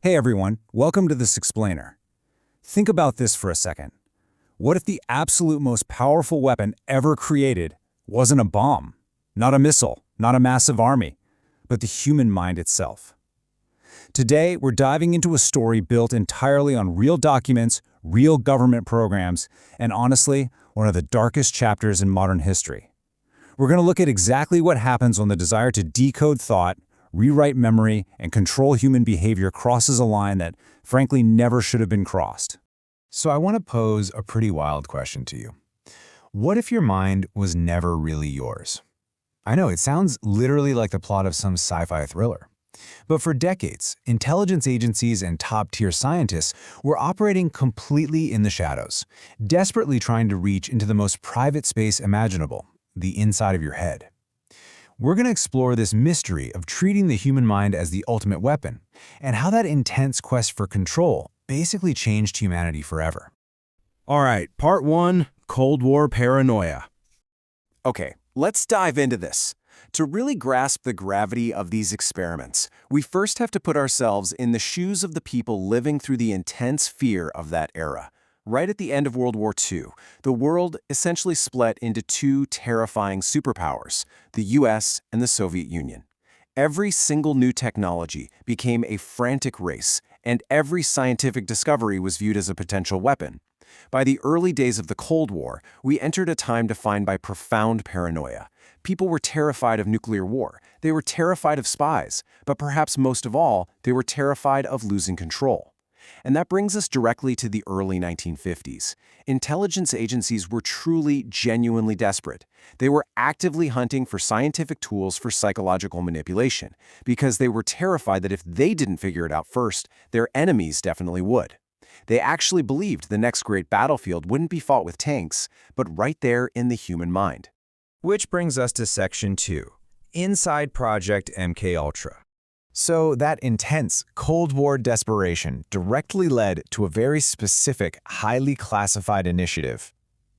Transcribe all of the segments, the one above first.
Hey everyone, welcome to this explainer. Think about this for a second. What if the absolute most powerful weapon ever created wasn't a bomb, not a missile, not a massive army, but the human mind itself? Today, we're diving into a story built entirely on real documents, real government programs, and honestly, one of the darkest chapters in modern history. We're going to look at exactly what happens when the desire to decode thought, rewrite memory, and control human behavior crosses a line that, frankly, never should have been crossed. So I want to pose a pretty wild question to you. What if your mind was never really yours? I know, it sounds literally like the plot of some sci-fi thriller. But for decades, intelligence agencies and top-tier scientists were operating completely in the shadows, desperately trying to reach into the most private space imaginable, the inside of your head. We're going to explore this mystery of treating the human mind as the ultimate weapon, and how that intense quest for control basically changed humanity forever. All right, part 1, Cold War paranoia. Okay, let's dive into this. To really grasp the gravity of these experiments, we first have to put ourselves in the shoes of the people living through the intense fear of that era. Right at the end of World War II, the world essentially split into two terrifying superpowers, the US and the Soviet Union. Every single new technology became a frantic race, and every scientific discovery was viewed as a potential weapon. By the early days of the Cold War, we entered a time defined by profound paranoia. People were terrified of nuclear war. They were terrified of spies. But perhaps most of all, they were terrified of losing control. And that brings us directly to the early 1950s. Intelligence agencies were truly, genuinely desperate. They were actively hunting for scientific tools for psychological manipulation, because they were terrified that if they didn't figure it out first, their enemies definitely would. They actually believed the next great battlefield wouldn't be fought with tanks, but right there in the human mind. Which brings us to Section 2, Inside Project MKUltra. So that intense Cold War desperation directly led to a very specific, highly classified initiative.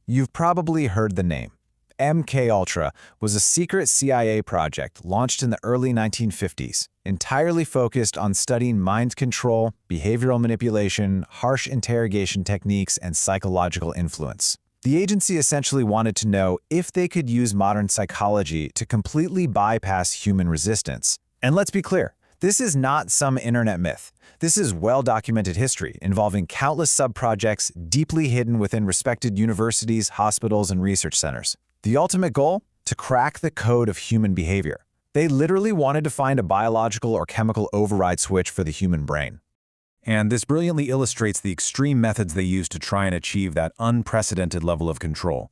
You've probably heard the name. MKUltra was a secret CIA project launched in the early 1950s, entirely focused on studying mind control, behavioral manipulation, harsh interrogation techniques, and psychological influence. The agency essentially wanted to know if they could use modern psychology to completely bypass human resistance. And let's be clear, this is not some internet myth. This is well-documented history involving countless sub-projects deeply hidden within respected universities, hospitals, and research centers. The ultimate goal? To crack the code of human behavior. They literally wanted to find a biological or chemical override switch for the human brain. And this brilliantly illustrates the extreme methods they used to try and achieve that unprecedented level of control.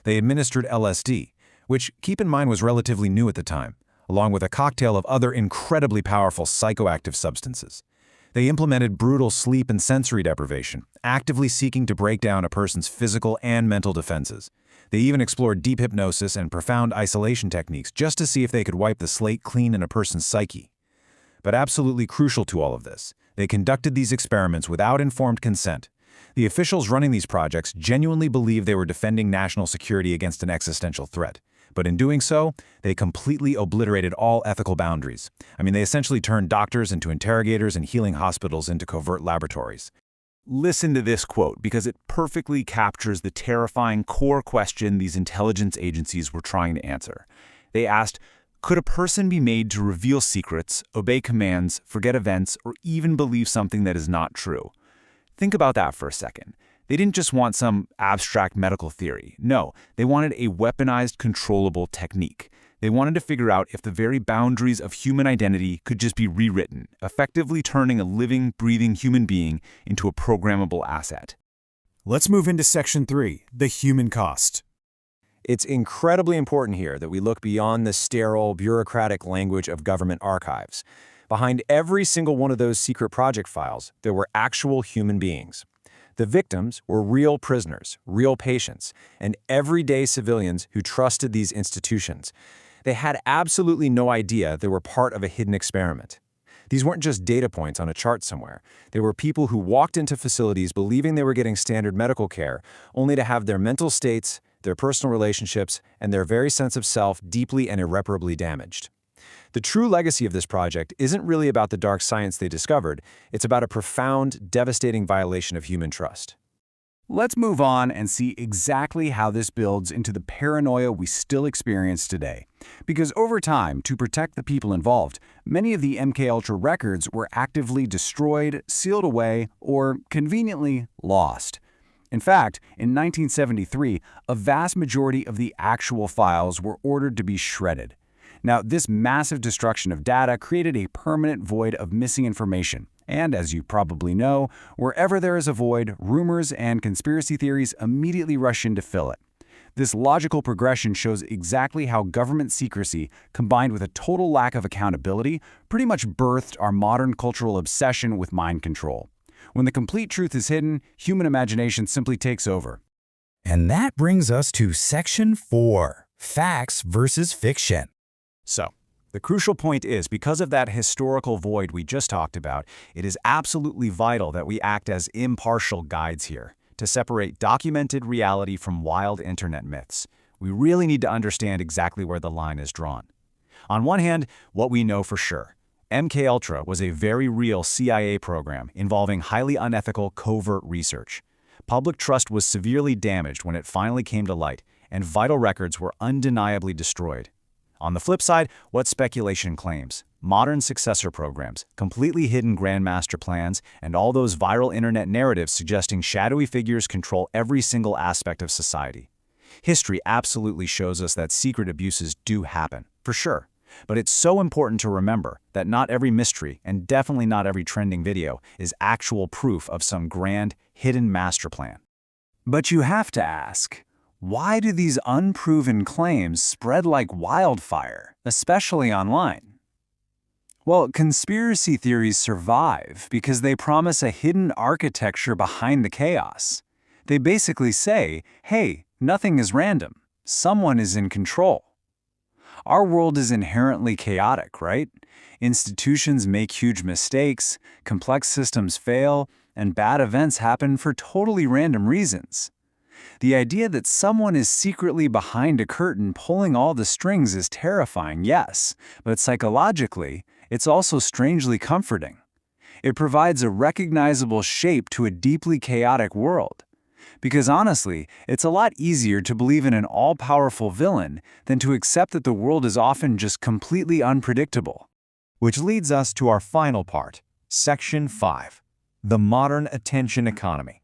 They administered LSD, which, keep in mind, was relatively new at the time, along with a cocktail of other incredibly powerful psychoactive substances. They implemented brutal sleep and sensory deprivation, actively seeking to break down a person's physical and mental defenses. They even explored deep hypnosis and profound isolation techniques just to see if they could wipe the slate clean in a person's psyche. But absolutely crucial to all of this, they conducted these experiments without informed consent. The officials running these projects genuinely believed they were defending national security against an existential threat. But in doing so, they completely obliterated all ethical boundaries. They essentially turned doctors into interrogators and healing hospitals into covert laboratories. Listen to this quote because it perfectly captures the terrifying core question these intelligence agencies were trying to answer. They asked, could a person be made to reveal secrets, obey commands, forget events, or even believe something that is not true? Think about that for a second. They didn't just want some abstract medical theory. No, they wanted a weaponized, controllable technique. They wanted to figure out if the very boundaries of human identity could just be rewritten, effectively turning a living, breathing human being into a programmable asset. Let's move into Section 3, the human cost. It's incredibly important here that we look beyond the sterile, bureaucratic language of government archives. Behind every single one of those secret project files, there were actual human beings. The victims were real prisoners, real patients, and everyday civilians who trusted these institutions. They had absolutely no idea they were part of a hidden experiment. These weren't just data points on a chart somewhere. They were people who walked into facilities believing they were getting standard medical care, only to have their mental states, their personal relationships, and their very sense of self deeply and irreparably damaged. The true legacy of this project isn't really about the dark science they discovered, it's about a profound, devastating violation of human trust. Let's move on and see exactly how this builds into the paranoia we still experience today. Because over time, to protect the people involved, many of the MKUltra records were actively destroyed, sealed away, or conveniently lost. In fact, in 1973, a vast majority of the actual files were ordered to be shredded. Now, this massive destruction of data created a permanent void of missing information. And as you probably know, wherever there is a void, rumors and conspiracy theories immediately rush in to fill it. This logical progression shows exactly how government secrecy, combined with a total lack of accountability, pretty much birthed our modern cultural obsession with mind control. When the complete truth is hidden, human imagination simply takes over. And that brings us to Section 4, Facts versus Fiction. So, the crucial point is, because of that historical void we just talked about, it is absolutely vital that we act as impartial guides here, to separate documented reality from wild internet myths. We really need to understand exactly where the line is drawn. On one hand, what we know for sure. MKUltra was a very real CIA program involving highly unethical covert research. Public trust was severely damaged when it finally came to light, and vital records were undeniably destroyed. On the flip side, what speculation claims? Modern successor programs, completely hidden grandmaster plans, and all those viral internet narratives suggesting shadowy figures control every single aspect of society. History absolutely shows us that secret abuses do happen, for sure. But it's so important to remember that not every mystery, and definitely not every trending video, is actual proof of some grand, hidden master plan. But you have to ask, why do these unproven claims spread like wildfire, especially online? Well, conspiracy theories survive because they promise a hidden architecture behind the chaos. They basically say, hey, nothing is random. Someone is in control. Our world is inherently chaotic, right? Institutions make huge mistakes, complex systems fail, and bad events happen for totally random reasons. The idea that someone is secretly behind a curtain pulling all the strings is terrifying, yes, but psychologically, it's also strangely comforting. It provides a recognizable shape to a deeply chaotic world. Because honestly, it's a lot easier to believe in an all-powerful villain than to accept that the world is often just completely unpredictable. Which leads us to our final part, Section 5, the modern attention economy.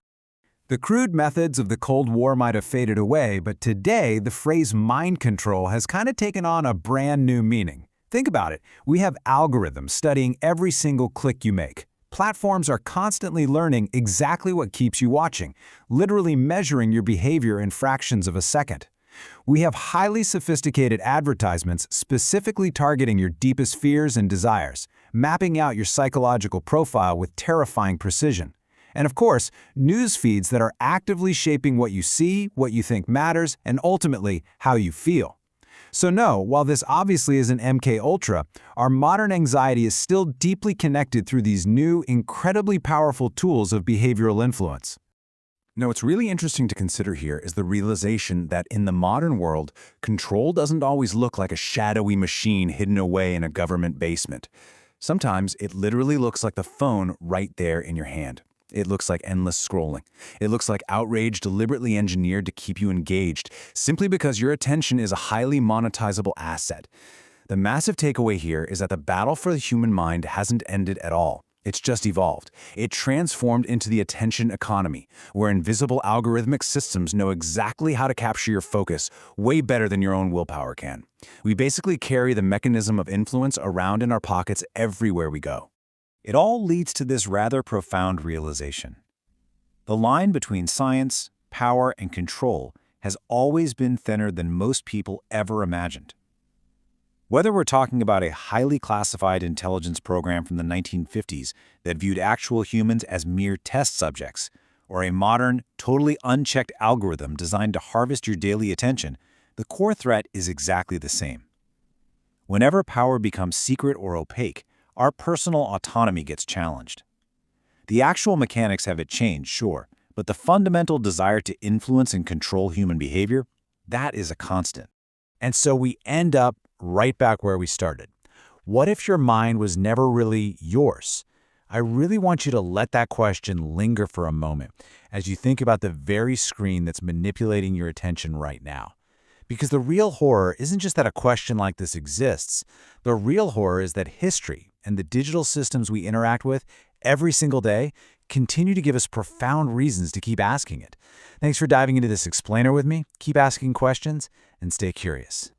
The crude methods of the Cold War might have faded away, but today the phrase mind control has kind of taken on a brand new meaning. Think about it. We have algorithms studying every single click you make. Platforms are constantly learning exactly what keeps you watching, literally measuring your behavior in fractions of a second. We have highly sophisticated advertisements specifically targeting your deepest fears and desires, mapping out your psychological profile with terrifying precision. And of course, news feeds that are actively shaping what you see, what you think matters, and ultimately, how you feel. So no, while this obviously isn't MKUltra, our modern anxiety is still deeply connected through these new, incredibly powerful tools of behavioral influence. Now, what's really interesting to consider here is the realization that in the modern world, control doesn't always look like a shadowy machine hidden away in a government basement. Sometimes it literally looks like the phone right there in your hand. It looks like endless scrolling. It looks like outrage deliberately engineered to keep you engaged, simply because your attention is a highly monetizable asset. The massive takeaway here is that the battle for the human mind hasn't ended at all. It's just evolved. It transformed into the attention economy, where invisible algorithmic systems know exactly how to capture your focus way better than your own willpower can. We basically carry the mechanism of influence around in our pockets everywhere we go. It all leads to this rather profound realization. The line between science, power, and control has always been thinner than most people ever imagined. Whether we're talking about a highly classified intelligence program from the 1950s that viewed actual humans as mere test subjects, or a modern, totally unchecked algorithm designed to harvest your daily attention, the core threat is exactly the same. Whenever power becomes secret or opaque, our personal autonomy gets challenged. The actual mechanics haven't changed, sure, but the fundamental desire to influence and control human behavior, that is a constant. And so we end up right back where we started. What if your mind was never really yours? I really want you to let that question linger for a moment as you think about the very screen that's manipulating your attention right now. Because the real horror isn't just that a question like this exists. The real horror is that history and the digital systems we interact with every single day continue to give us profound reasons to keep asking it. Thanks for diving into this explainer with me. Keep asking questions and stay curious.